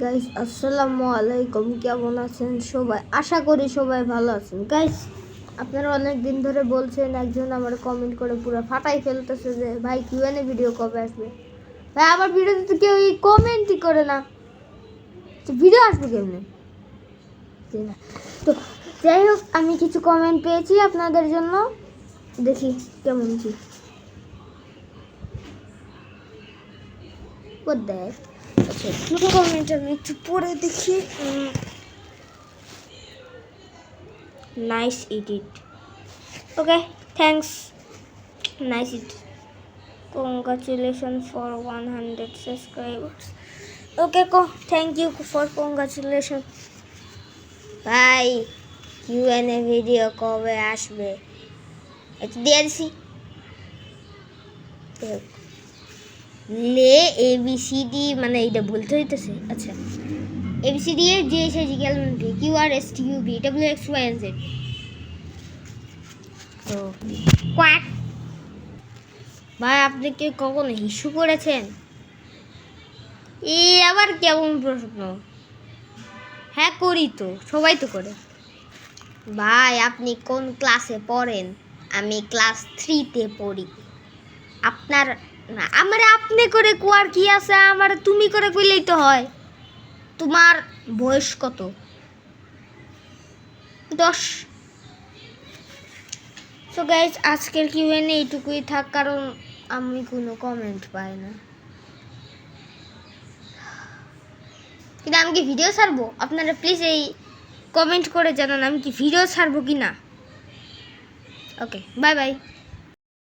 Guys আসসালামু আলাইকুম, কেমন আছেন সবাই? আশা করি সবাই ভালো আছেন। গাইস আপনারা অনেক দিন ধরে বলছেন, একজন আমার কমেন্ট করে পুরো ফাটাই ফেলতেছে যে ভাই কিউএনএ ভিডিও কবে আসবে। ভাই আমার ভিডিওতে তো কেউ কমেন্টই করে না, তো ভিডিও আসবে কেমনে? তো যাই হোক, আমি কিছু কমেন্ট পেয়েছি আপনাদের জন্য, দেখি কেমন কি। দেখ আচ্ছা, দুটো কমেন্ট আমি একটু পড়ে দেখি। Nice edit, okay thanks, nice it, congratulation for 100 subscribers. Okay thank you for congratulation. ভাই কিউএনএ ভিডিও কবে আসবে একটু দিয়ে দিছি। লে এবিসিডি মানে এইটা বলতে হইতেছে। আচ্ছা, এবিসিডি এর যে এসে জিজ্ঞাল মন্ত্রী Q R S T U V W X Y N Z. তো কোয়াক ভাই, আপনি কি কখনো ইস্যু করেছেন? আবার কেমন প্রশ্ন? হ্যাঁ করি তো, সবাই তো করে। ভাই আপনি কোন ক্লাসে পড়েন? আমি ক্লাস 3-তে পড়ি। আপনার না আমার আপনি করে কোয়ার কি আছে? আমার তুমি করে কইলেই তো হয়। তোমার বয়স কত? 10। সো গাইজ আজকের কিউএনএ এইটুকুই থাক, কারণ আমি কোনো কমেন্ট পাই না। কিন্তু আমি কি ভিডিও ছাড়বো? আপনারা প্লিজ এই কমেন্ট করে জানান আমি কি ভিডিও ছাড়বো কি না। Okay bye bye.